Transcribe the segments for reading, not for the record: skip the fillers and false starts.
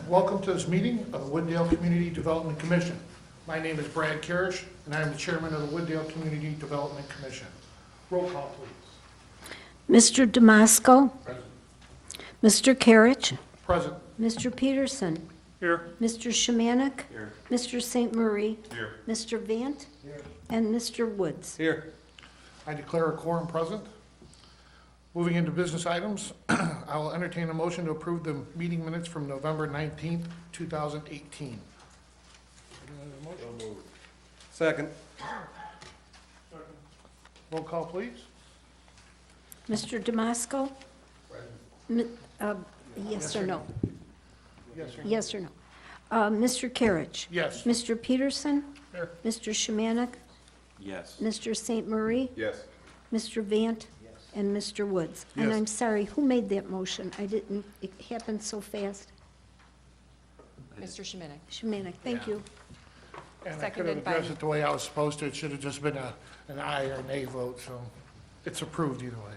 Welcome to this meeting of the Wooddale Community Development Commission. My name is Brad Karish, and I am the chairman of the Wooddale Community Development Commission. Roll call, please. Mr. Damasco. Present. Mr. Karich. Present. Mr. Peterson. Here. Mr. Shemanek. Here. Mr. St. Marie. Here. Mr. Vant. Here. And Mr. Woods. Here. I declare a quorum present. Moving into business items, I will entertain a motion to approve the meeting minutes from November 19th, 2018. Second. Roll call, please. Mr. Damasco. Yes or no? Yes, sir. Yes or no? Mr. Karich. Yes. Mr. Peterson. Here. Mr. Shemanek. Yes. Mr. St. Marie. Yes. Mr. Vant. And Mr. Woods. And Yes. I'm sorry, who made that motion? It happened so fast. Mr. Shemanek. Shemanek, thank Yeah. you. And I could have Seconded by- addressed it the way I was supposed to. It should have just been an aye or nay vote, so it's approved either way.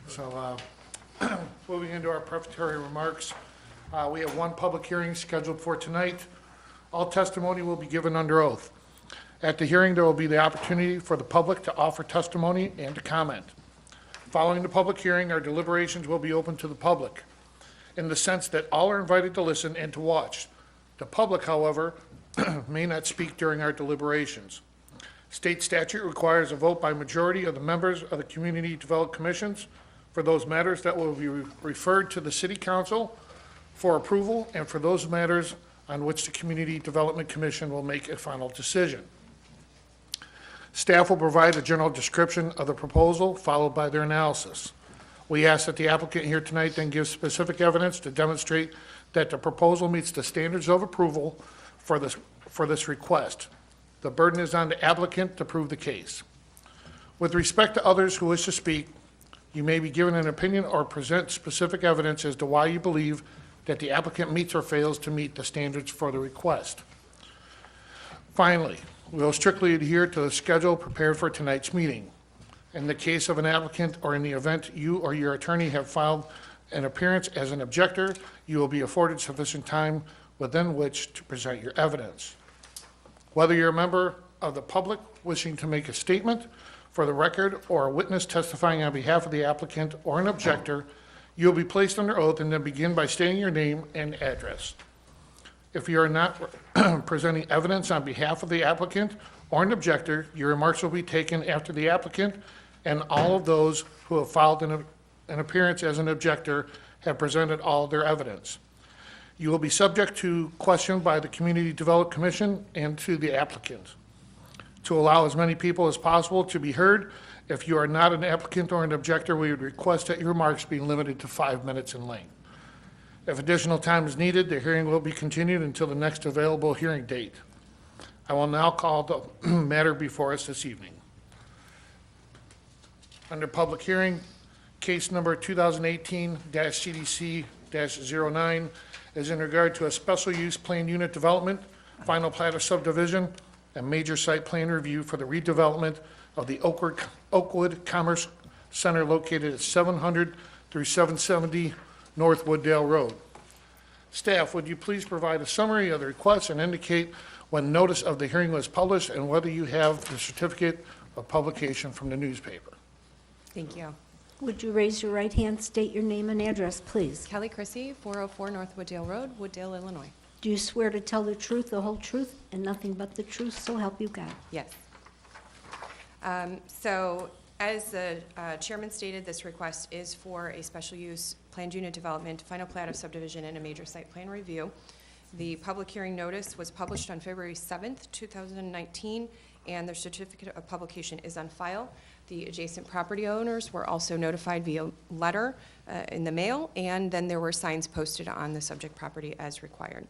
So, moving into our prefatory remarks, we have one public hearing scheduled for tonight. All testimony will be given under oath. At the hearing, there will be the opportunity for the public to offer testimony and to comment. Following the public hearing, our deliberations will be open to the public, in the sense that all are invited to listen and to watch. The public, however, may not speak during our deliberations. State statute requires a vote by majority of the members of the Community Development Commissions for those matters that will be referred to the City Council for approval, and for those matters on which the Community Development Commission will make a final decision. Staff will provide a general description of the proposal, followed by their analysis. We ask that the applicant here tonight then give specific evidence to demonstrate that the proposal meets the standards of approval for this request. The burden is on the applicant to prove the case. With respect to others who wish to speak, you may be given an opinion or present specific evidence as to why you believe that the applicant meets or fails to meet the standards for the request. Finally, we will strictly adhere to the schedule prepared for tonight's meeting. In the case of an applicant, or in the event you or your attorney have filed an appearance as an objector, you will be afforded sufficient time within which to present your evidence. Whether you're a member of the public wishing to make a statement for the record, or a witness testifying on behalf of the applicant or an objector, you'll be placed under oath and then begin by stating your name and address. If you are not presenting evidence on behalf of the applicant or an objector, your remarks will be taken after the applicant and all of those who have filed an appearance as an objector have presented all their evidence. You will be subject to question by the Community Development Commission and to the applicant. To allow as many people as possible to be heard, if you are not an applicant or an objector, we would request that your remarks be limited to 5 minutes in length. If additional time is needed, the hearing will be continued until the next available hearing date. I will now call the matter before us this evening. Under public hearing, case number 2018-CDC-09 is in regard to a special use planned unit development, final plat of subdivision, and major site plan review for the redevelopment of the Oakwood Commerce Center located at 700 through 770 North Wooddale Road. Staff, would you please provide a summary of the request and indicate when notice of the hearing was published and whether you have the certificate of publication from the newspaper? Thank you. Would you raise your right hand, state your name and address, please? Kelly Chrissy, 404 North Wooddale Road, Wooddale, Illinois. Do you swear to tell the truth, the whole truth, and nothing but the truth, so help you God? Yes. So as the chairman stated, this request is for a special use planned unit development, final plat of subdivision, and a major site plan review. The public hearing notice was published on February 7th, 2019, and their certificate of publication is on file. The adjacent property owners were also notified via letter in the mail, and then there were signs posted on the subject property as required.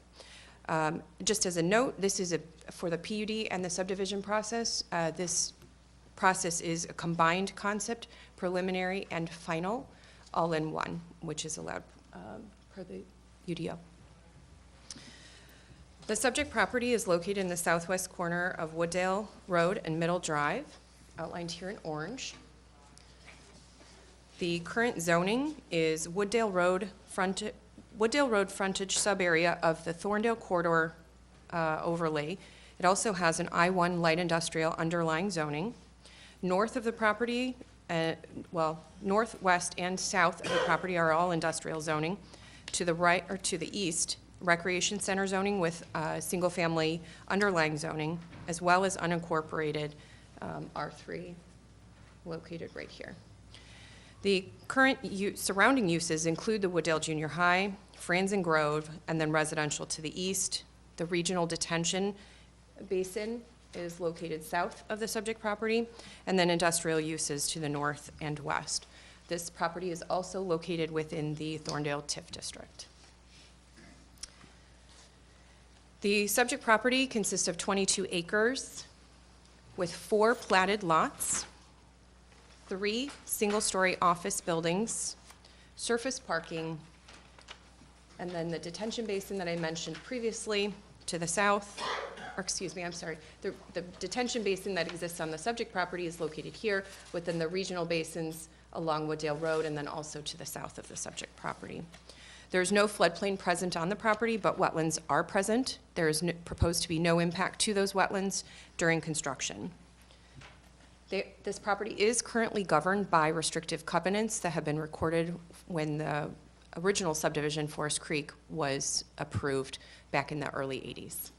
Just as a note, this is for the PUD and the subdivision process. This process is a combined concept, preliminary and final, all in one, which is allowed per the UDO. The subject property is located in the southwest corner of Wooddale Road and Middle Drive, outlined here in orange. The current zoning is Wooddale Road Wooddale Road frontage sub-area of the Thorndale Corridor overlay. It also has an I-1 light industrial underlying zoning. North of the property, northwest and south of the property are all industrial zoning. To the right, or to the east, recreation center zoning with single-family underlying zoning, as well as unincorporated R3 located right here. The current surrounding uses include the Wooddale Junior High, Franzen Grove, and then residential to the east. The regional detention basin is located south of the subject property, and then industrial uses to the north and west. This property is also located within the Thorndale TIF district. The subject property consists of 22 acres with 4 platted lots, 3 single-story office buildings, surface parking, and then the detention basin that I mentioned previously to the south, or excuse me, I'm sorry, the detention basin that exists on the subject property is located here within the regional basins along Wooddale Road and then also to the south of the subject property. There's no floodplain present on the property, but wetlands are present. There is proposed to be no impact to those wetlands during construction. This property is currently governed by restrictive covenants that have been recorded when the original subdivision, Forest Creek, was approved back in the early 80s.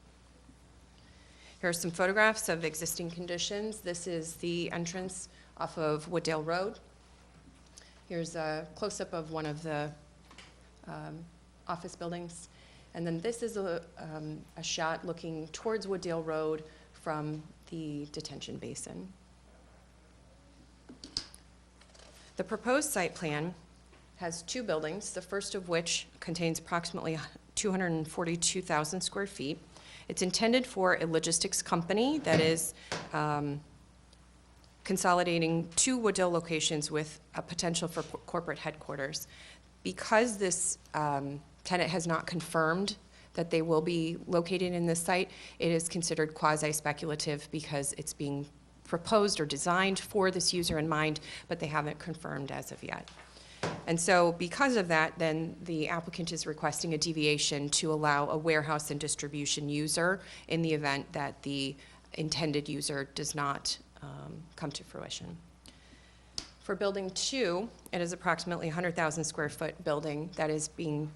Here are some photographs of existing conditions. This is the entrance off of Wooddale Road. Here's a close-up of one of the office buildings. And then this is a shot looking towards Wooddale Road from the detention basin. The proposed site plan has 2 buildings, the first of which contains approximately 242,000 square feet. It's intended for a logistics company that is consolidating 2 Wooddale locations with a potential for corporate headquarters. Because this tenant has not confirmed that they will be located in this site, it is considered quasi-speculative because it's being proposed or designed for this user in mind, but they haven't confirmed as of yet. And so because of that, then the applicant is requesting a deviation to allow a warehouse and distribution user in the event that the intended user does not come to fruition. For building 2, it is approximately 100,000 square foot building that is being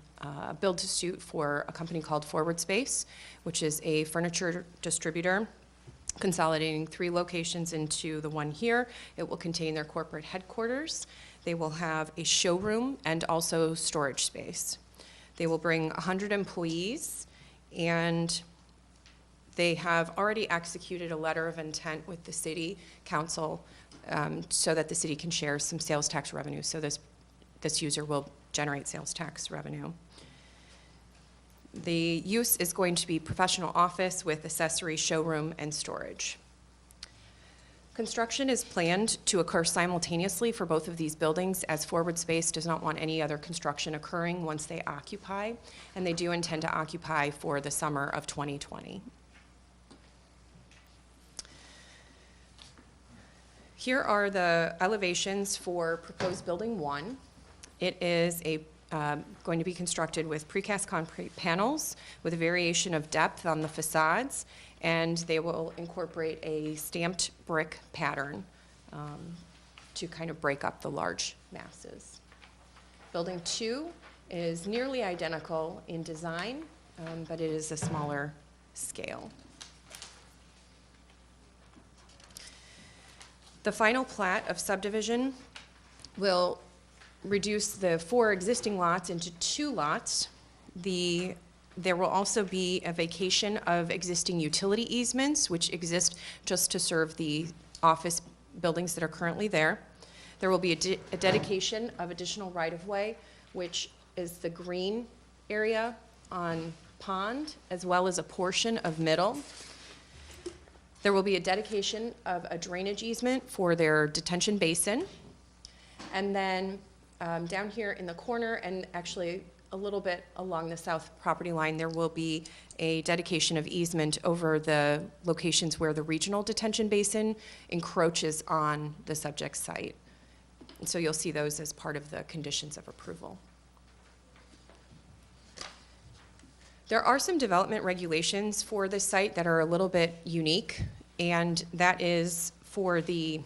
built to suit for a company called Forward Space, which is a furniture distributor consolidating 3 locations into the one here. It will contain their corporate headquarters. They will have a showroom and also storage space. They will bring 100 employees, and they have already executed a letter of intent with the city council so that the city can share some sales tax revenue. So this user will generate sales tax revenue. The use is going to be professional office with accessory showroom and storage. Construction is planned to occur simultaneously for both of these buildings, as Forward Space does not want any other construction occurring once they occupy, and they do intend to occupy for the summer of 2020. Here are the elevations for proposed building 1. It is going to be constructed with precast concrete panels with a variation of depth on the facades, and they will incorporate a stamped brick pattern to kind of break up the large masses. Building 2 is nearly identical in design, but it is a smaller scale. The final plat of subdivision will reduce the 4 existing lots into 2 lots. There will also be a vacation of existing utility easements, which exist just to serve the office buildings that are currently there. There will be a dedication of additional right-of-way, which is the green area on Pond, as well as a portion of Middle. There will be a dedication of a drainage easement for their detention basin. And then down here in the corner, and actually a little bit along the south property line, there will be a dedication of easement over the locations where the regional detention basin encroaches on the subject site. And so you'll see those as part of the conditions of approval. There are some development regulations for this site that are a little bit unique, and that is for the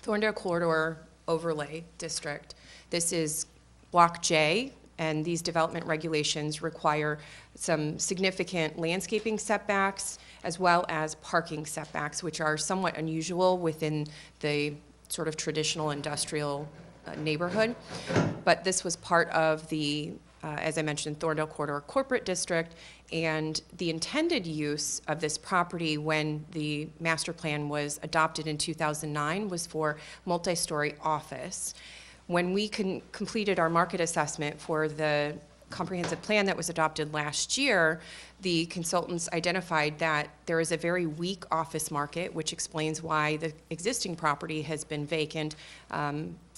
Thorndale Corridor Overlay District. This is Block J, and these development regulations require some significant landscaping setbacks as well as parking setbacks, which are somewhat unusual within the sort of traditional industrial neighborhood. But this was part of the, as I mentioned, Thorndale Corridor Corporate District, and the intended use of this property when the master plan was adopted in 2009 was for multi-story office. When we completed our market assessment for the comprehensive plan that was adopted last year, the consultants identified that there is a very weak office market, which explains why the existing property has been vacant.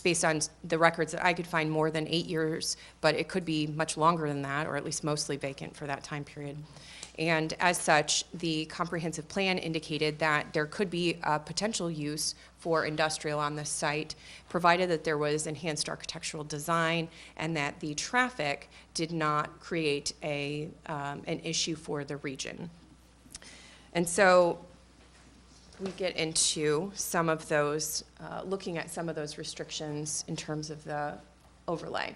Based on the records that I could find, more than 8 years, but it could be much longer than that, or at least mostly vacant for that time period. And as such, the comprehensive plan indicated that there could be a potential use for industrial on this site, provided that there was enhanced architectural design and that the traffic did not create an issue for the region. And so we get into some of those, looking at some of those restrictions in terms of the overlay.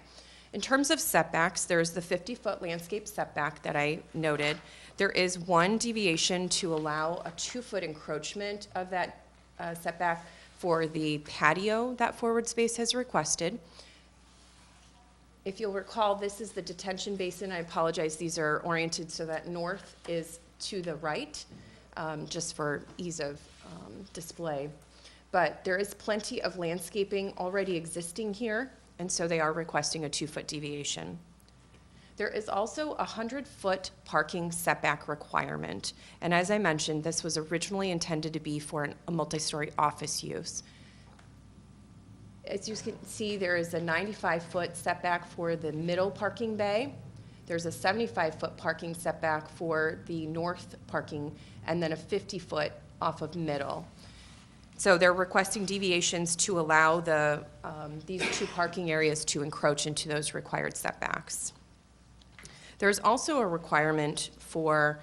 In terms of setbacks, there's the 50-foot landscape setback that I noted. There is one deviation to allow a 2-foot encroachment of that setback for the patio that Forward Space has requested. If you'll recall, this is the detention basin. I apologize, these are oriented so that north is to the right, just for ease of display. But there is plenty of landscaping already existing here, and so they are requesting a 2-foot deviation. There is also a 100-foot parking setback requirement. And as I mentioned, this was originally intended to be for a multi-story office use. As you can see, there is a 95-foot setback for the middle parking bay. There's a 75-foot parking setback for the north parking, and then a 50-foot off of middle. So they're requesting deviations to allow these two parking areas to encroach into those required setbacks. There's also a requirement for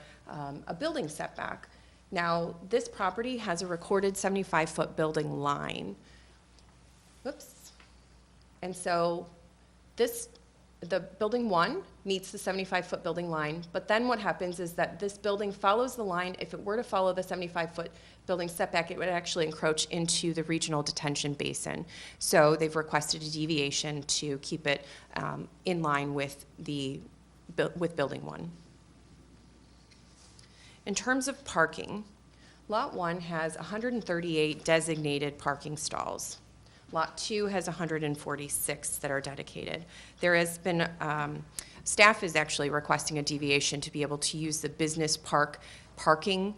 a building setback. Now, this property has a recorded 75-foot building line. Whoops. And so the building 1 meets the 75-foot building line, but then what happens is that this building follows the line. If it were to follow the 75-foot building setback, it would actually encroach into the regional detention basin. So they've requested a deviation to keep it in line with building 1. In terms of parking, Lot 1 has 138 designated parking stalls. Lot 2 has 146 that are dedicated. There has been, staff is actually requesting a deviation to be able to use the business park parking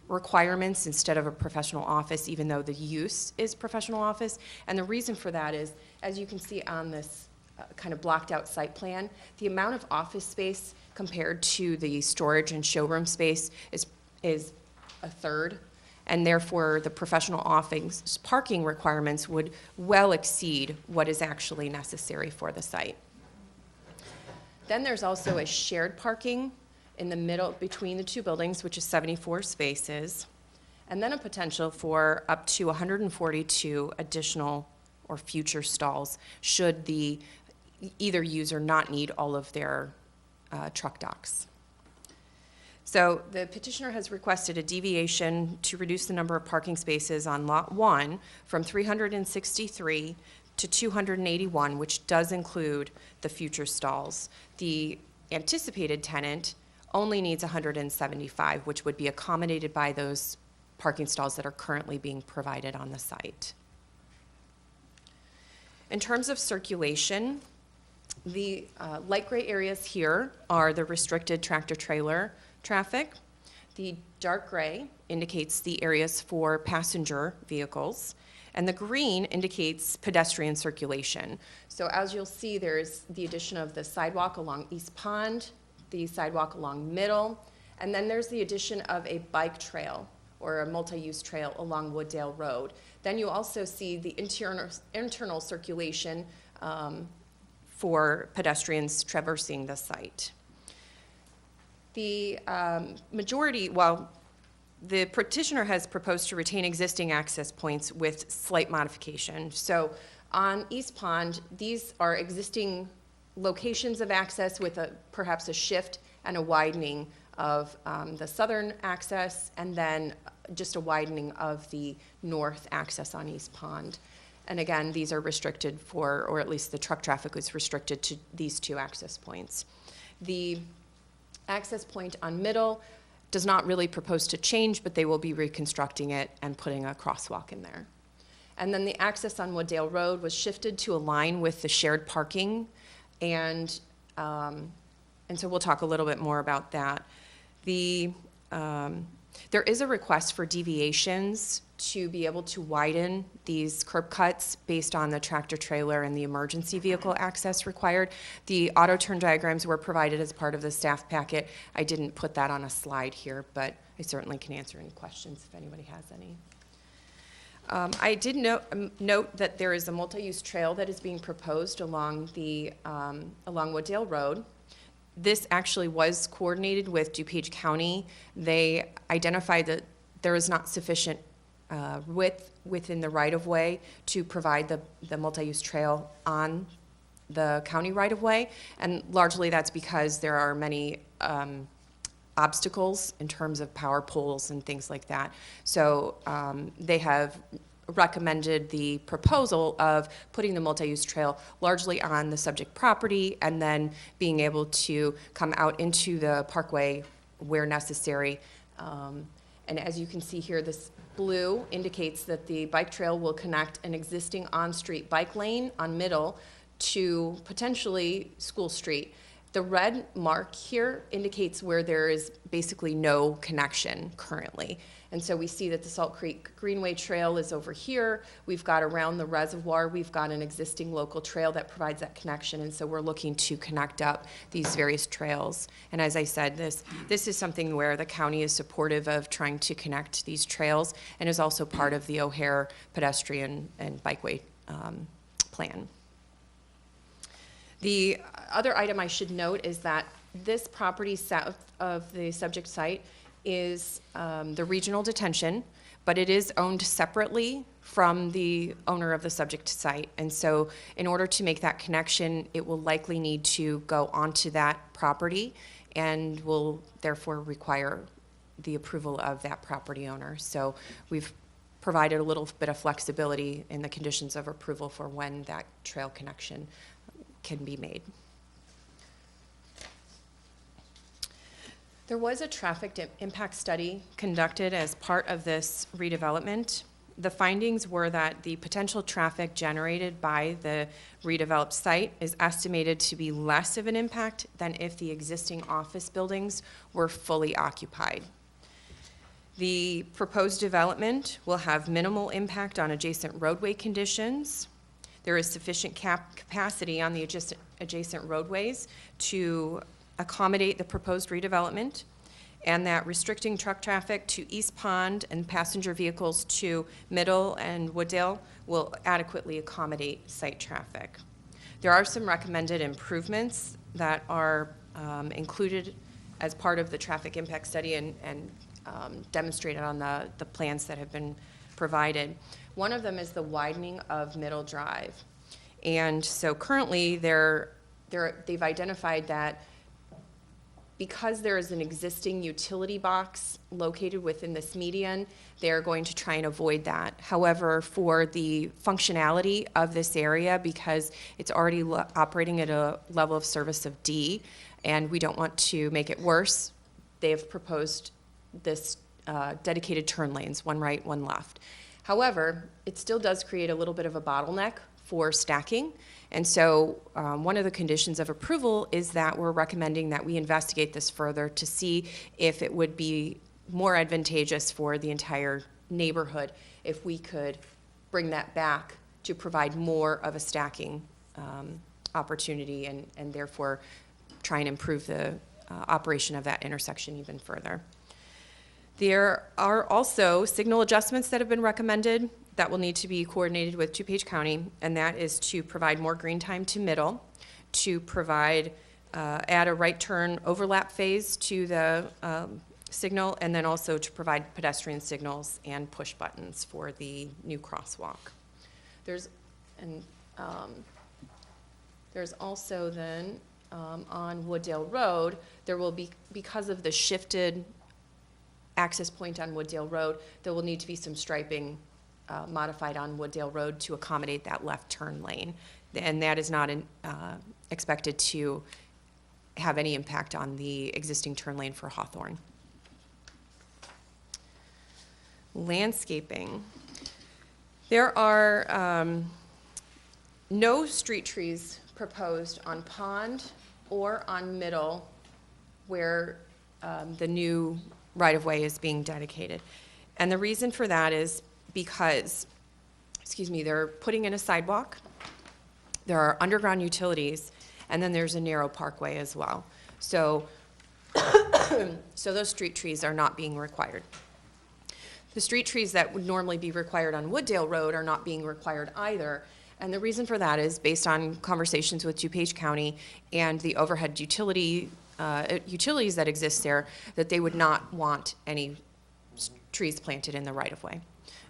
requirements instead of a professional office, even though the use is professional office. And the reason for that is, as you can see on this kind of blocked out site plan, the amount of office space compared to the storage and showroom space is a third. And therefore, the professional office parking requirements would well exceed what is actually necessary for the site. Then there's also a shared parking in the middle between the two buildings, which is 74 spaces, and then a potential for up to 142 additional or future stalls should the either user not need all of their truck docks. So the petitioner has requested a deviation to reduce the number of parking spaces on Lot 1 from 363 to 281, which does include the future stalls. The anticipated tenant only needs 175, which would be accommodated by those parking stalls that are currently being provided on the site. In terms of circulation, the light gray areas here are the restricted tractor-trailer traffic. The dark gray indicates the areas for passenger vehicles, and the green indicates pedestrian circulation. So as you'll see, there's the addition of the sidewalk along East Pond, the sidewalk along Middle, and then there's the addition of a bike trail or a multi-use trail along Wooddale Road. Then you also see the internal circulation for pedestrians traversing the site. The majority, well, the petitioner has proposed to retain existing access points with slight modification. So on East Pond, these are existing locations of access with perhaps a shift and a widening of the southern access, and then just a widening of the north access on East Pond. And again, these are restricted for, or at least the truck traffic is restricted to these two access points. The access point on Middle does not really propose to change, but they will be reconstructing it and putting a crosswalk in there. And then the access on Wooddale Road was shifted to align with the shared parking, and so we'll talk a little bit more about that. There is a request for deviations to be able to widen these curb cuts based on the tractor trailer and the emergency vehicle access required. The auto turn diagrams were provided as part of the staff packet. I didn't put that on a slide here, but I certainly can answer any questions if anybody has any. I did note that there is a multi-use trail that is being proposed along Wooddale Road. This actually was coordinated with DuPage County. They identified that there is not sufficient width within the right-of-way to provide the multi-use trail on the county right-of-way, and largely that's because there are many obstacles in terms of power poles and things like that. So they have recommended the proposal of putting the multi-use trail largely on the subject property and then being able to come out into the parkway where necessary. And as you can see here, this blue indicates that the bike trail will connect an existing on-street bike lane on Middle to potentially School Street. The red mark here indicates where there is basically no connection currently. And so we see that the Salt Creek Greenway Trail is over here. We've got around the reservoir, we've got an existing local trail that provides that connection, and so we're looking to connect up these various trails. And as I said, this is something where the county is supportive of trying to connect these trails and is also part of the O'Hare pedestrian and bikeway plan. The other item I should note is that this property south of the subject site is the regional detention, but it is owned separately from the owner of the subject site. And so in order to make that connection, it will likely need to go onto that property and will therefore require the approval of that property owner. So we've provided a little bit of flexibility in the conditions of approval for when that trail connection can be made. There was a traffic impact study conducted as part of this redevelopment. The findings were that the potential traffic generated by the redeveloped site is estimated to be less of an impact than if the existing office buildings were fully occupied. The proposed development will have minimal impact on adjacent roadway conditions. There is sufficient capacity on the adjacent roadways to accommodate the proposed redevelopment, and that restricting truck traffic to East Pond and passenger vehicles to Middle and Wooddale will adequately accommodate site traffic. There are some recommended improvements that are included as part of the traffic impact study and demonstrated on the plans that have been provided. One of them is the widening of Middle Drive. And so currently they've identified that because there is an existing utility box located within this median, they're going to try and avoid that. However, for the functionality of this area, because it's already operating at a level of service of D, and we don't want to make it worse, they have proposed this dedicated turn lanes, one right, one left. However, it still does create a little bit of a bottleneck for stacking. And so one of the conditions of approval is that we're recommending that we investigate this further to see if it would be more advantageous for the entire neighborhood if we could bring that back to provide more of a stacking opportunity and therefore try and improve the operation of that intersection even further. There are also signal adjustments that have been recommended that will need to be coordinated with DuPage County, and that is to provide more green time to Middle, to provide add a right turn overlap phase to the signal, and then also to provide pedestrian signals and push buttons for the new crosswalk. There's also then, on Wooddale Road, there will be, because of the shifted access point on Wooddale Road, there will need to be some striping modified on Wooddale Road to accommodate that left turn lane. And that is not expected to have any impact on the existing turn lane for Hawthorne. Landscaping. There are no street trees proposed on Pond or on Middle where the new right-of-way is being dedicated. And the reason for that is because, they're putting in a sidewalk, there are underground utilities, and then there's a narrow parkway as well. So, so those street trees are not being required. The street trees that would normally be required on Wooddale Road are not being required either. And the reason for that is based on conversations with DuPage County and the overhead utilities that exist there, that they would not want any trees planted in the right-of-way.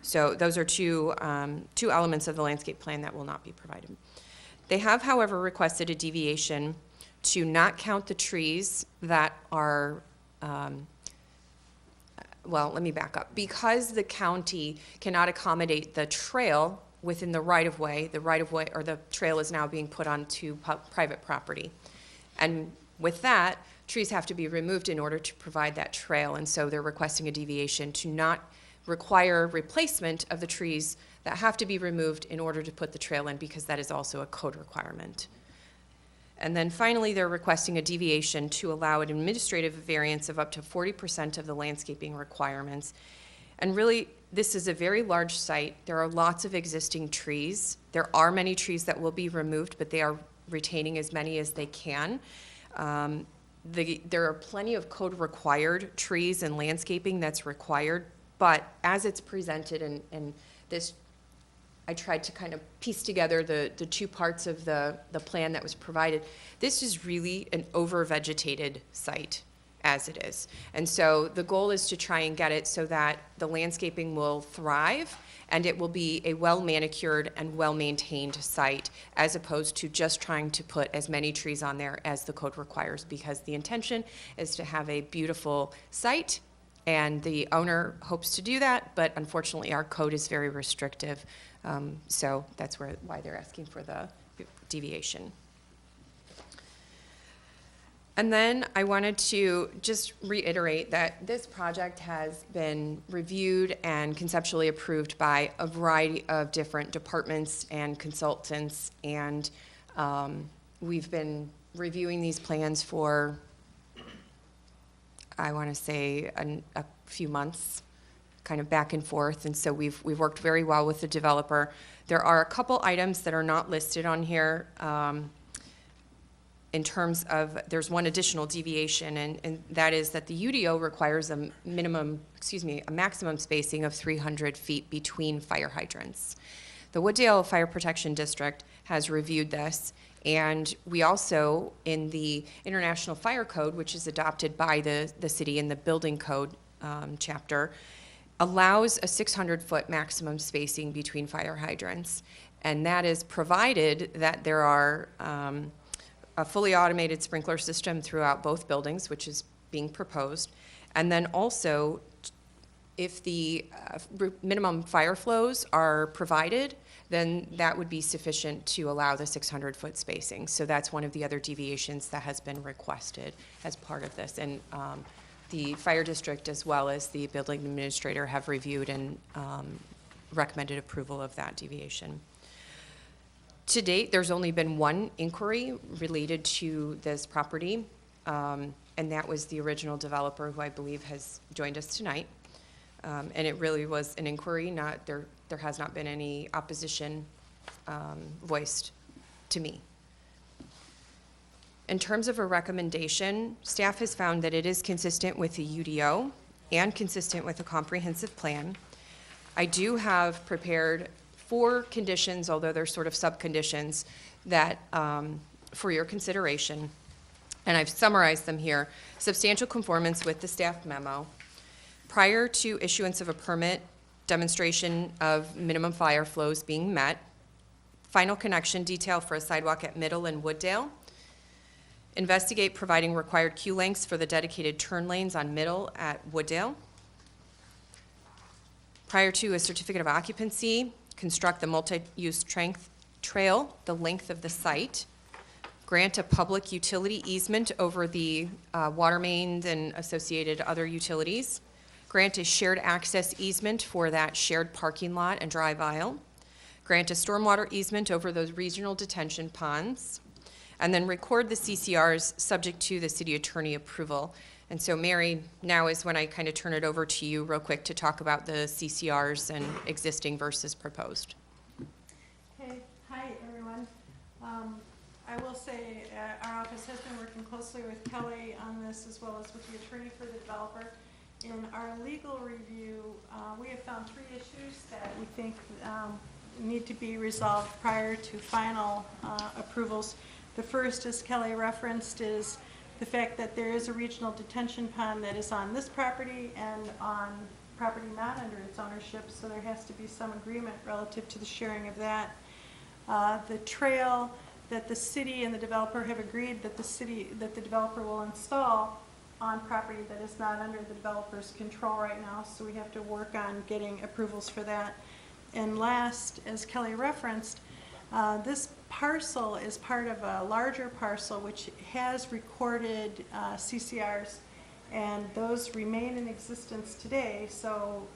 So those are two elements of the landscape plan that will not be provided. They have, however, requested a deviation to not count the trees that are, well, let me back up. Because the county cannot accommodate the trail within the right-of-way or the trail is now being put onto private property. And with that, trees have to be removed in order to provide that trail. And so they're requesting a deviation to not require replacement of the trees that have to be removed in order to put the trail in, because that is also a code requirement. And then finally, they're requesting a deviation to allow an administrative variance of up to 40% of the landscaping requirements. And really, this is a very large site. There are lots of existing trees. There are many trees that will be removed, but they are retaining as many as they can. There are plenty of code-required trees and landscaping that's required, but as it's presented, and this, I tried to kind of piece together the two parts of the plan that was provided. This is really an over-vegetated site as it is. And so the goal is to try and get it so that the landscaping will thrive and it will be a well-manicured and well-maintained site, as opposed to just trying to put as many trees on there as the code requires, because the intention is to have a beautiful site, and the owner hopes to do that, but unfortunately our code is very restrictive. So that's why they're asking for the deviation. And then I wanted to just reiterate that this project has been reviewed and conceptually approved by a variety of different departments and consultants, and we've been reviewing these plans for, I want to say, a few months, kind of back and forth, and so we've worked very well with the developer. There are a couple items that are not listed on here. In terms of, there's one additional deviation, and that is that the UDO requires a maximum spacing of 300 feet between fire hydrants. The Wooddale Fire Protection District has reviewed this, and we also, in the International Fire Code, which is adopted by the city in the building code chapter, allows a 600-foot maximum spacing between fire hydrants, and that is provided that there are a fully automated sprinkler system throughout both buildings, which is being proposed. And then also, if the minimum fire flows are provided, then that would be sufficient to allow the 600-foot spacing. So that's one of the other deviations that has been requested as part of this. And the fire district, as well as the building administrator, have reviewed and recommended approval of that deviation. To date, there's only been one inquiry related to this property, and that was the original developer, who I believe has joined us tonight. And it really was an inquiry, there has not been any opposition voiced to me. In terms of a recommendation, staff has found that it is consistent with the UDO and consistent with a comprehensive plan. I do have prepared 4 conditions, although they're sort of sub-conditions, that for your consideration. and I've summarized them here. Substantial conformance with the staff memo. Prior to issuance of a permit, demonstration of minimum fire flows being met. Final connection detail for a sidewalk at Middle and Wooddale. Investigate providing required queue lengths for the dedicated turn lanes on Middle at Wooddale. Prior to a certificate of occupancy, construct the multi-use strength trail, the length of the site. Grant a public utility easement over the water mains and associated other utilities. Grant a shared access easement for that shared parking lot and drive aisle. Grant a stormwater easement over those regional detention ponds. And then record the CCRs subject to the city attorney approval. And so Mary, now is when I kind of turn it over to you real quick to talk about the CCRs and existing versus proposed. Okay, hi, everyone. I will say our office has been working closely with Kelly on this as well as with the attorney for the developer. In our legal review, we have found 3 issues that we think need to be resolved prior to final approvals. The first, as Kelly referenced, is the fact that there is a regional detention pond that is on this property and on property not under its ownership, so there has to be some agreement relative to the sharing of that. The trail that the city and the developer have agreed that the developer will install on property that is not under the developer's control right now, so we have to work on getting approvals for that. And last, as Kelly referenced, this parcel is part of a larger parcel which has recorded CCRs, and those remain in existence today, so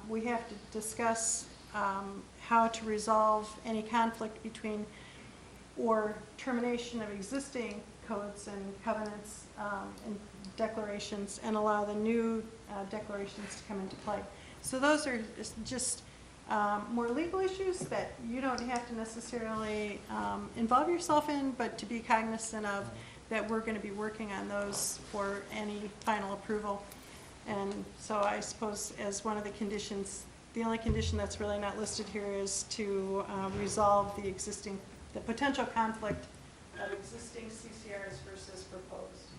we have to discuss how to resolve any conflict between or termination of existing codes and covenants and declarations, and allow the new declarations to come into play. So those are just more legal issues that you don't have to necessarily involve yourself in, but to be cognizant of that we're going to be working on those for any final approval. And so I suppose as one of the conditions, the only condition that's really not listed here is to resolve the potential conflict of existing CCRs versus proposed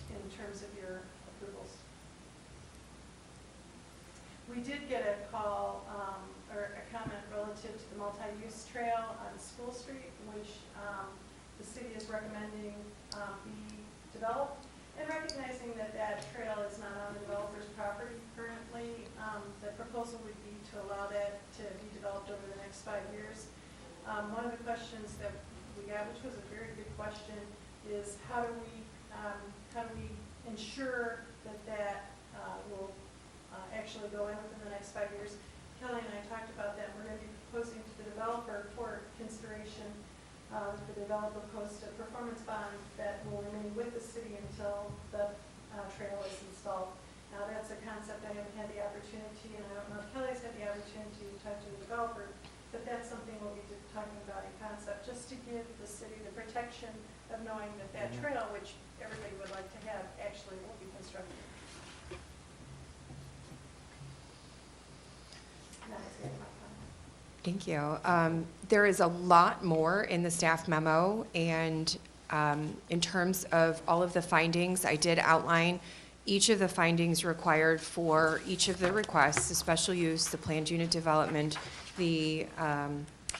in terms of your approvals. We did get a call or a comment relative to the multi-use trail on School Street, which the city is recommending be developed. And recognizing that that trail is not on the developer's property currently, the proposal would be to allow that to be developed over the next 5 years. One of the questions that we got, which was a very good question, is how do we ensure that will actually go in within the next 5 years? Kelly and I talked about that. We're going to be proposing to the developer for consideration. The developer post a performance bond that will remain with the city until the trail is installed. Now that's a concept I haven't had the opportunity, and I don't know if Kelly's had the opportunity to talk to the developer, but that's something we'll be talking about in concept, just to give the city the protection of knowing that that trail, which everybody would like to have, actually will be constructed. That was it, my comment. Thank you. There is a lot more in the staff memo, and in terms of all of the findings, I did outline each of the findings required for each of the requests, the special use, the planned unit development, the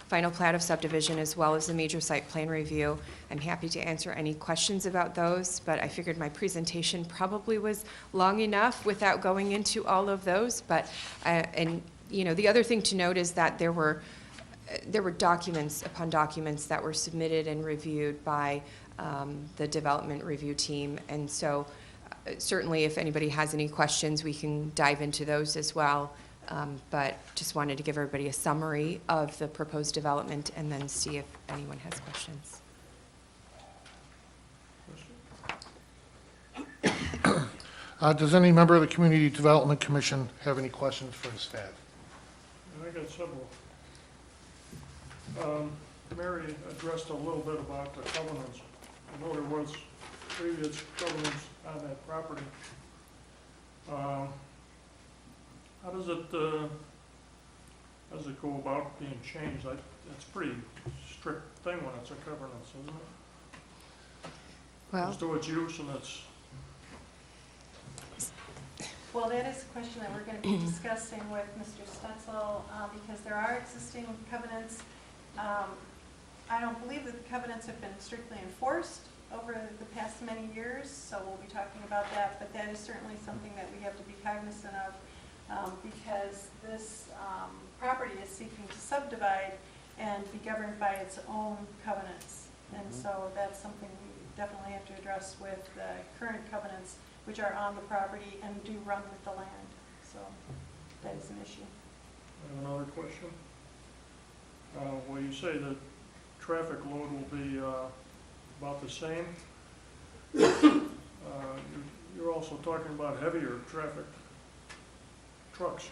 final plat of subdivision, as well as the major site plan review. I'm happy to answer any questions about those, but I figured my presentation probably was long enough without going into all of those. But, and you know, the other thing to note is that there were documents upon documents that were submitted and reviewed by the development review team. And so certainly if anybody has any questions, we can dive into those as well. But just wanted to give everybody a summary of the proposed development and then see if anyone has questions. Does any member of the Community Development Commission have any questions for the staff? I got several. Mary addressed a little bit about the covenants. I know there was previous covenants on that property. How does it go about being changed? It's a pretty strict thing when it's a covenant, isn't it? Well, as to its use and its, Well, that is a question that we're going to be discussing with Mr. Stutzel, because there are existing covenants. I don't believe that the covenants have been strictly enforced over the past many years, so we'll be talking about that, but that is certainly something that we have to be cognizant of, because this property is seeking to subdivide and be governed by its own covenants. And so that's something we definitely have to address with the current covenants, which are on the property and do run with the land. So that is an issue. I have another question. Well, you say that traffic load will be about the same. You're also talking about heavier traffic, trucks.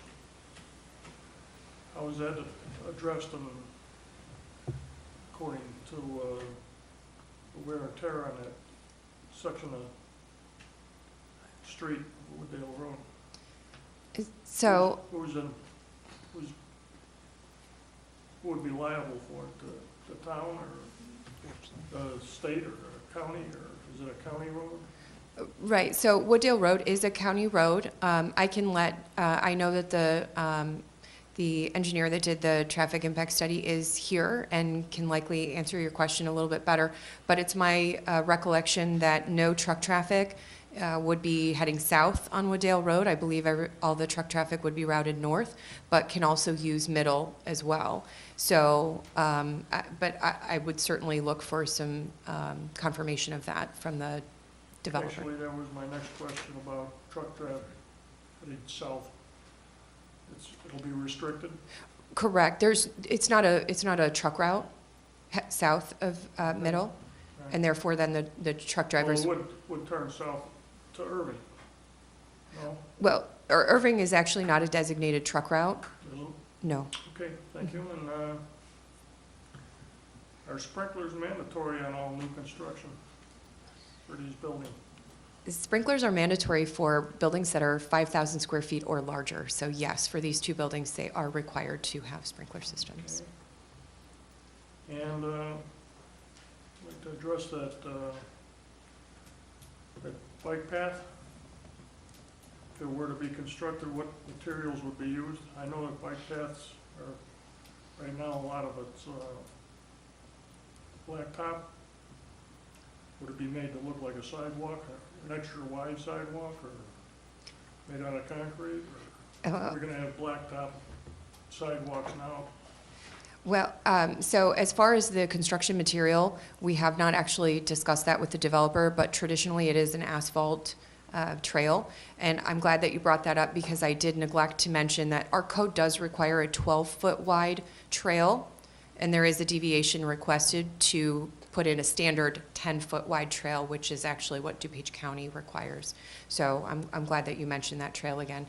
How is that addressed according to the wear and tear on that section of street, Wooddale Road? so Who would be liable for it? The town or the state or the county, or is it a county road? right, so Wooddale Road is a county road. I can I know that the engineer that did the traffic impact study is here and can likely answer your question a little bit better. But it's my recollection that no truck traffic would be heading south on Wooddale Road. I believe all the truck traffic would be routed north, but can also use Middle as well. So, but I would certainly look for some confirmation of that from the developer. Actually, that was my next question about truck traffic heading south. It'll be restricted? Correct. It's not a truck route south of Middle, Right. and therefore then the truck drivers. Well, it would turn south to Irving, no? Well, Irving is actually not a designated truck route. Is it? No. Okay, thank you. And are sprinklers mandatory on all new construction for these buildings? Sprinklers are mandatory for buildings that are 5,000 square feet or larger. So yes, for these two buildings, they are required to have sprinkler systems. Okay. And I'd like to address that bike path. If it were to be constructed, what materials would be used? I know that bike paths are, right now, a lot of it's blacktop. Would it be made to look like a sidewalk, an extra wide sidewalk, or made out of concrete? Or we're gonna have blacktop sidewalks now? Well, so as far as the construction material, we have not actually discussed that with the developer, but traditionally it is an asphalt trail. And I'm glad that you brought that up because I did neglect to mention that our code does require a 12-foot wide trail, and there is a deviation requested to put in a standard 10-foot wide trail, which is actually what DuPage County requires. So I'm glad that you mentioned that trail again.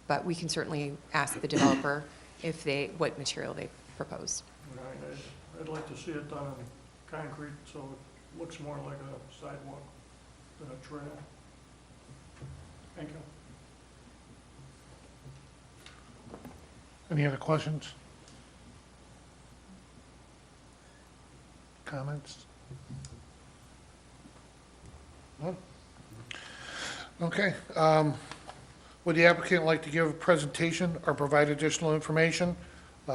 But we can certainly ask the developer what material they propose. I'd like to see it done in concrete, so it looks more like a sidewalk than a trail. Thank you. Any other questions? Comments? No? Okay. Would the applicant like to give a presentation or provide additional information?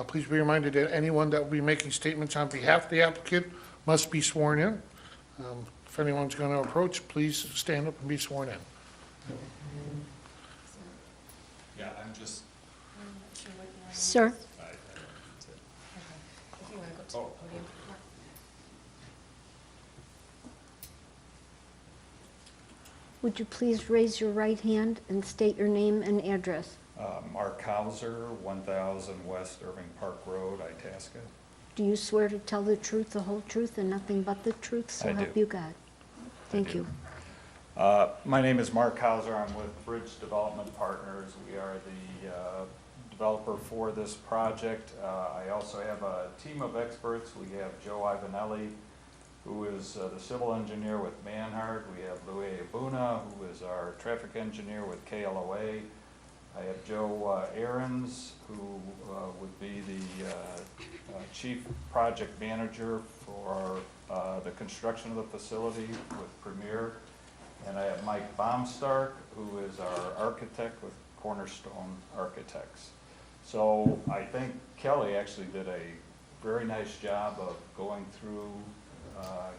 Please be reminded that anyone that will be making statements on behalf of the applicant must be sworn in. If anyone's going to approach, please stand up and be sworn in. Yeah, I'm just, Sir, If you want to go to the podium. would you please raise your right hand and state your name and address? Mark Hauser, 1000 West Irving Park Road, Itasca. Do you swear to tell the truth, the whole truth, and nothing but the truth, so I help do. you God? Thank do. you. My name is Mark Hauser. I'm with Bridge Development Partners. We are the developer for this project. I also have a team of experts. We have Joe Ivanelli, who is the civil engineer with Manhart. We have Louis Abuna, who is our traffic engineer with KLOA. I have Joe Ahrens, who would be the Chief Project Manager for the construction of the facility with Premier. And I have Mike Baumstark, who is our architect with Cornerstone Architects. So I think Kelly actually did a very nice job of going through,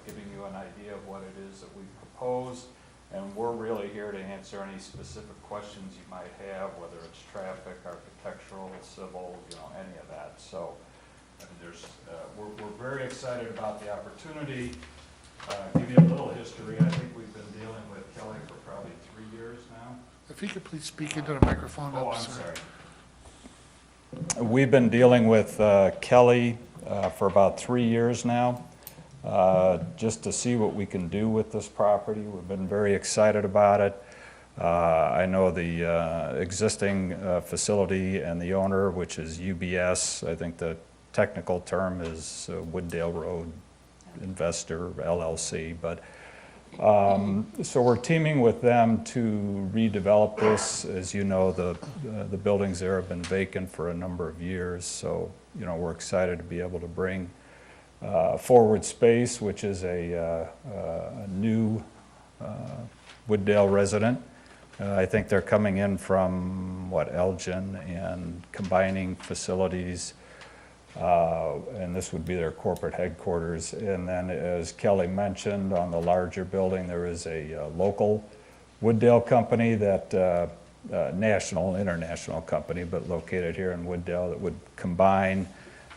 giving you an idea of what it is that we propose. And we're really here to answer any specific questions you might have, whether it's traffic, architectural, civil, any of that. So I mean, we're very excited about the opportunity. Give you a little history. I think we've been dealing with Kelly for probably 3 years now. If you could please speak into the microphone. Oh, up, I'm sir. sorry. We've been dealing with Kelly for about 3 years now, just to see what we can do with this property. We've been very excited about it. I know the existing facility and the owner, which is UBS, I think the technical term is Wooddale Road Investor LLC, but so we're teaming with them to redevelop this. As you know, the buildings there have been vacant for a number of years, so we're excited to be able to bring Forward Space, which is a new Wooddale resident. I think they're coming in from Elgin and combining facilities. And this would be their corporate headquarters. And then, as Kelly mentioned, on the larger building, there is a local Wooddale company that, national, international company, but located here in Wooddale, that would combine.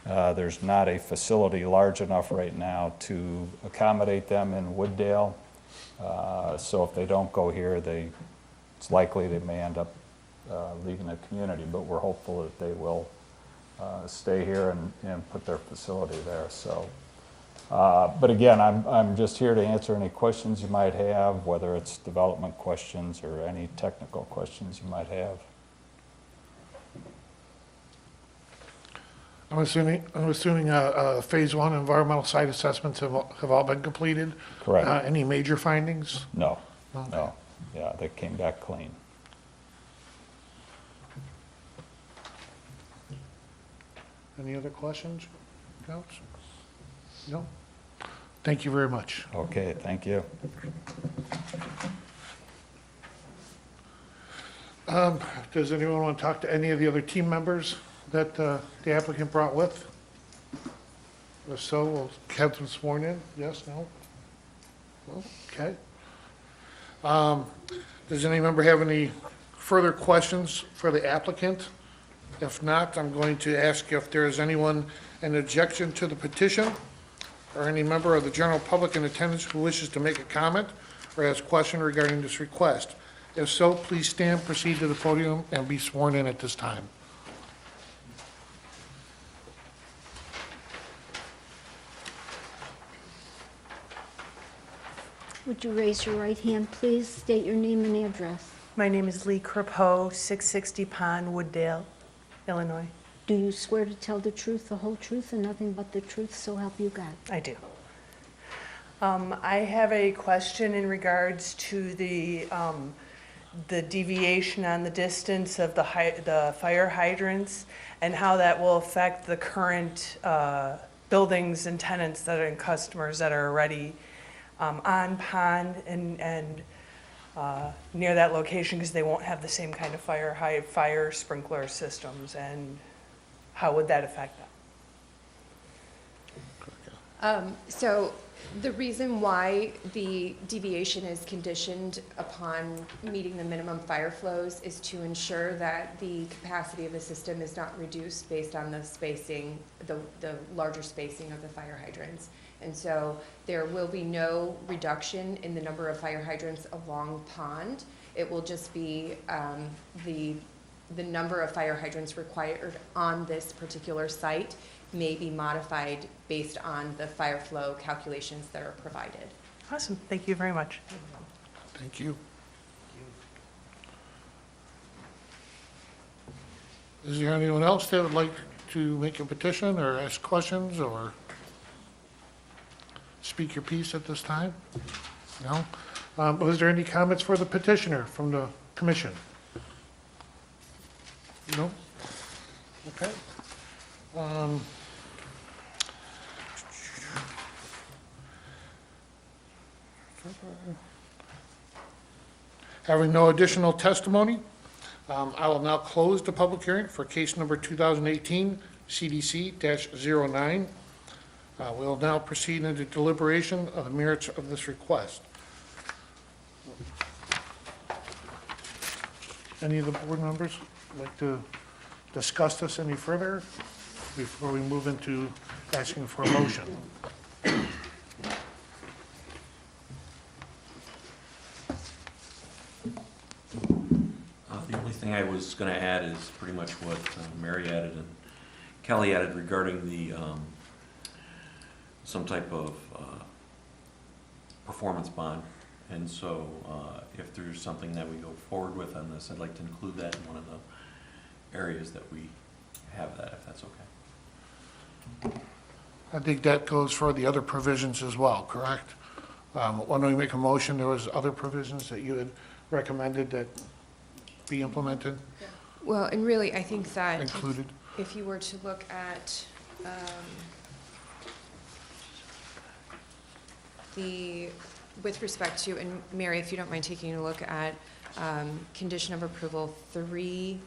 There's not a facility large enough right now to accommodate them in Wooddale. So if they don't go here, it's likely they may end up leaving the community, but we're hopeful that they will stay here and put their facility there. So, but again, I'm just here to answer any questions you might have, whether it's development questions or any technical questions you might have. I'm assuming phase 1 environmental site assessments have all been completed? Correct. Any major findings? No, Okay. no. Yeah, they came back clean. Any other questions, Counts? No? Thank you very much. Okay, thank you. Does anyone want to talk to any of the other team members that the applicant brought with? If so, we'll have them sworn in. Yes, no? No? Okay. Does any member have any further questions for the applicant? If not, I'm going to ask if there is anyone in objection to the petition or any member of the general public in attendance who wishes to make a comment or ask a question regarding this request. If so, please stand, proceed to the podium, and be sworn in at this time. Would you raise your right hand, please? State your name and address. My name is Lee Crepeau, 660 Pond, Wooddale, Illinois. Do you swear to tell the truth, the whole truth, and nothing but the truth, so help you God? I do. I have a question in regards to the deviation on the distance of the fire hydrants and how that will affect the current buildings and tenants that are and customers that are already on Pond and near that location, because they won't have the same kind of fire sprinkler systems, and how would that affect them? So the reason why the deviation is conditioned upon meeting the minimum fire flows is to ensure that the capacity of the system is not reduced based on the spacing, the larger spacing of the fire hydrants. And so there will be no reduction in the number of fire hydrants along Pond. It will just be the number of fire hydrants required on this particular site may be modified based on the fire flow calculations that are provided. Awesome, thank you very much. Thank you. Is there anyone else that would like to make a petition or ask questions or speak your piece at this time? No? Was there any comments for the petitioner from the commission? No? Okay. Having no additional testimony, I will now close the public hearing for case number 2018 CDC-09. We'll now proceed into deliberation of the merits of this request. Any of the board members like to discuss this any further before we move into asking for a motion? The only thing I was going to add is pretty much what Mary added and Kelly added regarding the, some type of performance bond. And so if there's something that we go forward with on this, I'd like to include that in one of the areas that we have that, if that's okay. I think that goes for the other provisions as well, correct? Why don't we make a motion? There was other provisions that you had recommended that be implemented, Well, and really, I think that included? if you were to look at with respect to, and Mary, if you don't mind taking a look at condition of approval 3E,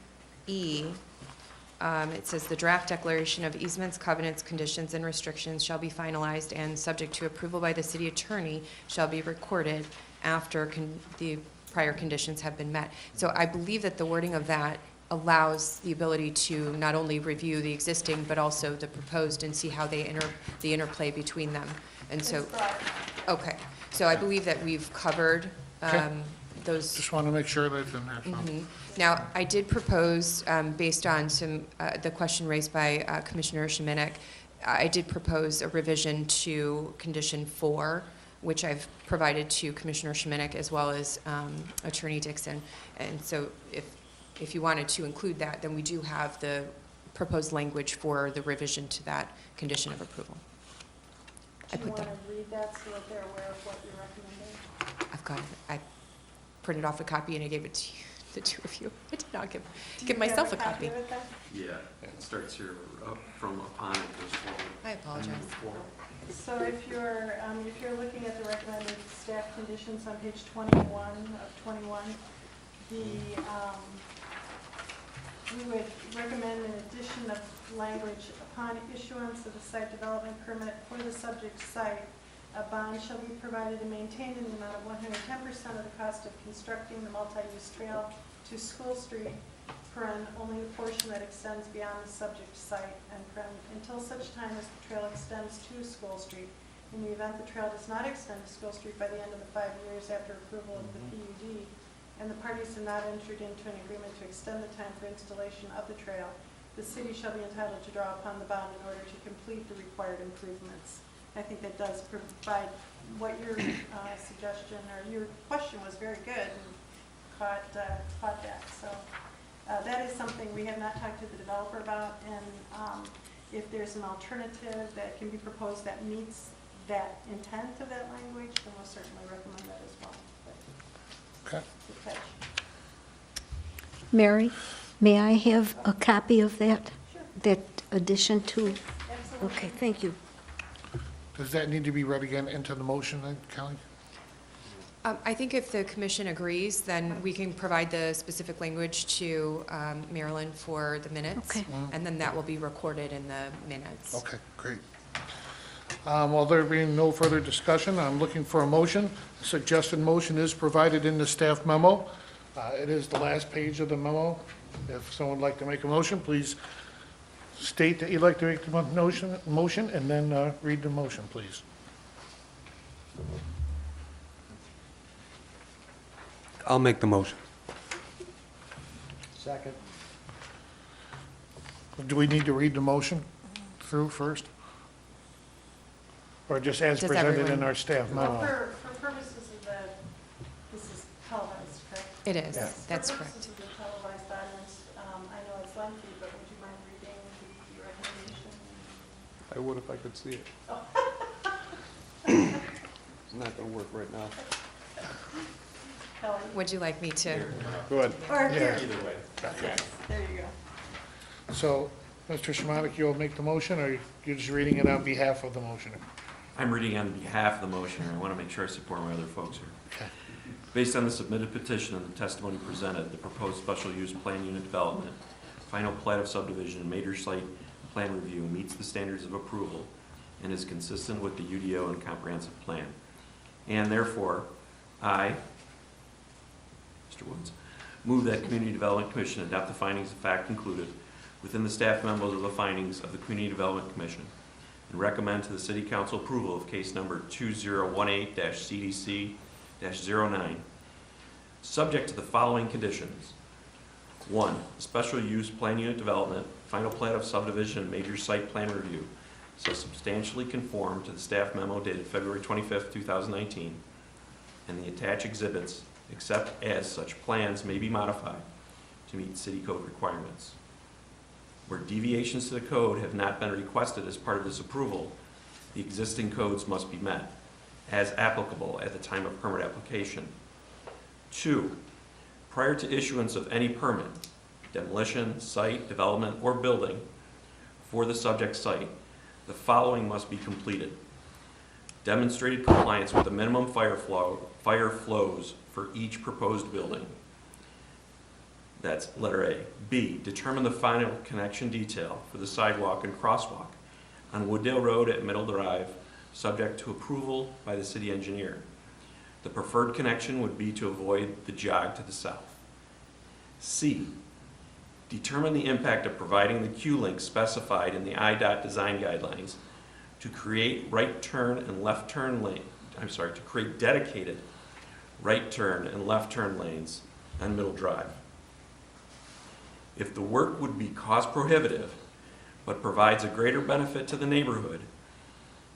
it says the draft declaration of easements, covenants, conditions, and restrictions shall be finalized and subject to approval by the city attorney shall be recorded after the prior conditions have been met. So I believe that the wording of that allows the ability to not only review the existing, but also the proposed and see how they the interplay between them. And so, okay, so I believe that we've covered those. Just want to make sure that it's in there. Mhm. Now, I did propose, based on some, the question raised by Commissioner Shiminik, I did propose a revision to condition 4, which I've provided to Commissioner Shiminik as well as Attorney Dixon. And so if you wanted to include that, then we do have the proposed language for the revision to that condition of approval. Do you want to read that so that they're aware of what you're recommending? I've got it. I printed off a copy and I gave it to you, the two of you. I did not Do give you myself have a copy. of it then? Yeah, it starts here up from upon it goes forward. I apologize. So if you're looking at the recommended staff conditions on page 21 of 21, we would recommend an addition of language upon issuance of the site development permit for the subject site. A bond shall be provided and maintained in the amount of 110% of the cost of constructing the multi-use trail to School Street, only the portion that extends beyond the subject site, and until such time as the trail extends to School Street. In the event the trail does not extend to School Street by the end of the 5 years after approval of the PUD, and the parties have not entered into an agreement to extend the time for installation of the trail, the city shall be entitled to draw upon the bond in order to complete the required improvements. I think that does provide what your suggestion or your question was very good and caught that. So that is something we have not talked to the developer about, and if there's an alternative that can be proposed that meets that intent of that language, then we'll certainly recommend that as well. Okay. Good catch. Mary, may I have a copy of that? Sure. That addition to, Absolutely. okay, thank you. Does that need to be read again into the motion then, Kelly? I think if the commission agrees, then we can provide the specific language to Marilyn for the minutes. Okay. And then that will be recorded in the minutes. Okay, great. Well, there being no further discussion, I'm looking for a motion. Suggested motion is provided in the staff memo. It is the last page of the memo. If someone would like to make a motion, please state that you'd like to make the motion, and then read the motion, please. I'll make the motion. Second. Do we need to read the motion through first? Or just as Does presented in everyone- our staff Well, memo? for purposes of this is televised, correct? It is, Yeah. that's For correct. purposes of the televised audience, I know it's lengthy, but would you mind reading the recommendation? I would if I could see it. It's not gonna work right now. Kelly? Would you like me to? Go ahead. Or here, Either way. yes, there you go. So, Mr. Shimonic, you'll make the motion, or you're just reading it on behalf of the motioner? I'm reading on behalf of the motioner. I want to make sure I support my other folks here. Okay. Based on the submitted petition and the testimony presented, the proposed special use plan unit development, final plat of subdivision, and major site plan review meets the standards of approval and is consistent with the UDO and comprehensive plan. And therefore, I, Mr. Woods, move that Community Development Commission adopt the findings of fact included within the staff memos of the findings of the Community Development Commission and recommend to the City Council approval of case number 2018-CDC-09, subject to the following conditions. 1, special use plan unit development, final plat of subdivision, and major site plan review shall substantially conform to the staff memo dated February 25th, 2019, and the attached exhibits, except as such plans may be modified to meet city code requirements. Where deviations to the code have not been requested as part of this approval, the existing codes must be met as applicable at the time of permit application. 2, prior to issuance of any permit, demolition, site, development, or building for the subject site, the following must be completed. Demonstrated compliance with the minimum fire flows for each proposed building. That's letter A. B, determine the final connection detail for the sidewalk and crosswalk on Wooddale Road at Middle Drive, subject to approval by the city engineer. The preferred connection would be to avoid the jog to the south. C, determine the impact of providing the Q-link specified in the IDOT design guidelines to create right turn and left turn lane, to create dedicated right turn and left turn lanes on Middle Drive. If the work would be cost prohibitive, but provides a greater benefit to the neighborhood,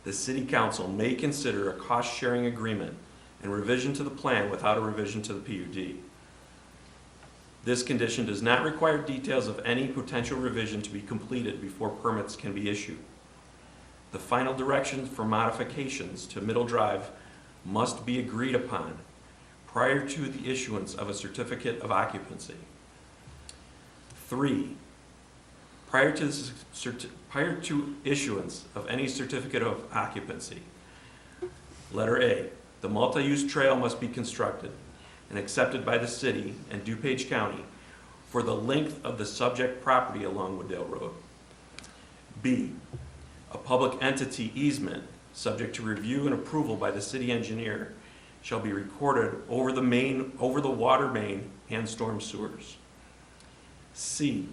the City Council may consider a cost-sharing agreement and revision to the plan without a revision to the PUD. This condition does not require details of any potential revision to be completed before permits can be issued. The final directions for modifications to Middle Drive must be agreed upon prior to the issuance of a certificate of occupancy. 3, prior to issuance of any certificate of occupancy, letter A, the multi-use trail must be constructed and accepted by the city and DuPage County for the length of the subject property along Wooddale Road. B, a public entity easement subject to review and approval by the city engineer shall be recorded over the water main and storm sewers. C,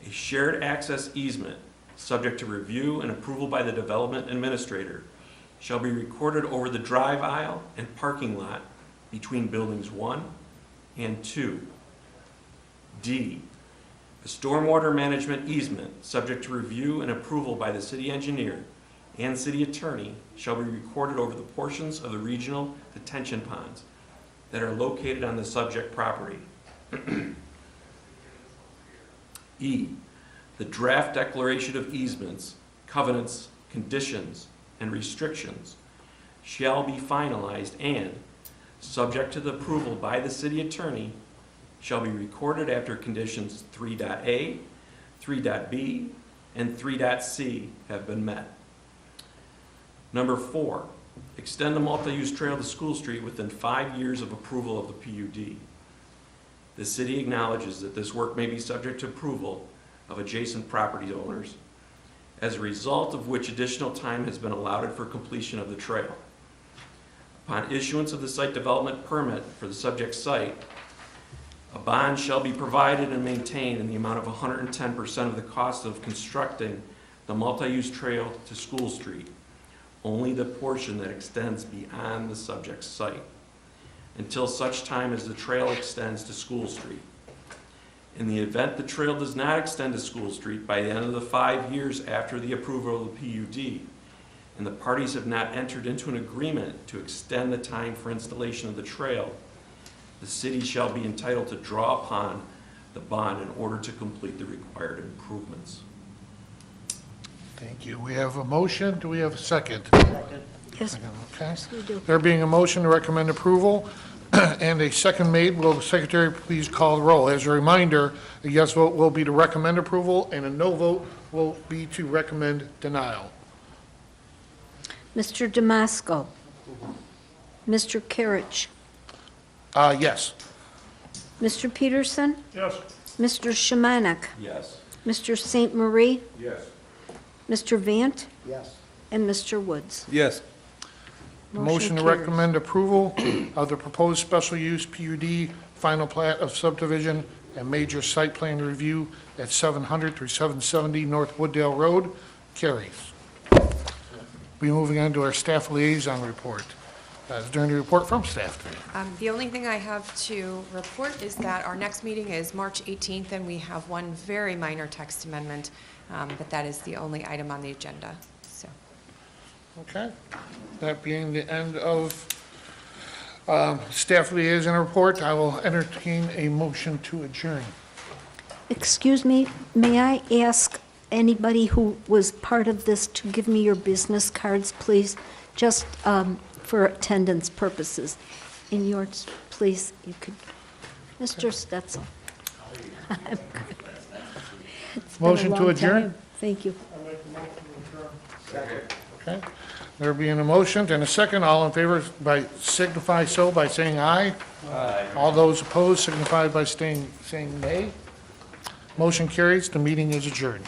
a shared access easement subject to review and approval by the development administrator shall be recorded over the drive aisle and parking lot between buildings 1 and 2. D, a stormwater management easement subject to review and approval by the city engineer and city attorney shall be recorded over the portions of the regional detention ponds that are located on the subject property. E, the draft declaration of easements, covenants, conditions, and restrictions shall be finalized and, subject to the approval by the city attorney, shall be recorded after conditions 3.A, 3.B, and 3.C have been met. Number 4, extend the multi-use trail to School Street within 5 years of approval of the PUD. The city acknowledges that this work may be subject to approval of adjacent property owners, as a result of which additional time has been allotted for completion of the trail. Upon issuance of the site development permit for the subject site, a bond shall be provided and maintained in the amount of 110% of the cost of constructing the multi-use trail to School Street, only the portion that extends beyond the subject site, until such time as the trail extends to School Street. In the event the trail does not extend to School Street by the end of the 5 years after the approval of the PUD, and the parties have not entered into an agreement to extend the time for installation of the trail, the city shall be entitled to draw upon the bond in order to complete the required improvements. Thank you. We have a motion. Do we have a second? Yes, Okay. yes, we do. There being a motion to recommend approval, and a second made. Will the secretary please call the roll? As a reminder, a yes vote will be to recommend approval, and a no vote will be to recommend denial. Mr. Damasco. Mr. Carriage. Yes. Mr. Peterson. Yes. Mr. Shemanek. Yes. Mr. St. Marie. Yes. Mr. Vant. Yes. And Mr. Woods. Yes. Motion to carries. recommend approval of the proposed special use PUD final plat of subdivision and major site plan review at 700 through 770 North Wooddale Road carries. We're moving on to our staff liaison report. Is there any report from staff today? The only thing I have to report is that our next meeting is March 18th, and we have one very minor text amendment, but that is the only item on the agenda, so. Okay. That being the end of staff liaison report, I will entertain a motion to adjourn. Excuse me, may I ask anybody who was part of this to give me your business cards, please? Just for attendance purposes. In yours, please, you could. Mr. Stetzel. It's been a Motion to long adjourn? time. Thank you. I make the motion to adjourn. Okay. There being a motion and a second, all in favor signify so by saying aye. Aye. All those opposed signify by saying nay. Motion carries. The meeting is adjourned.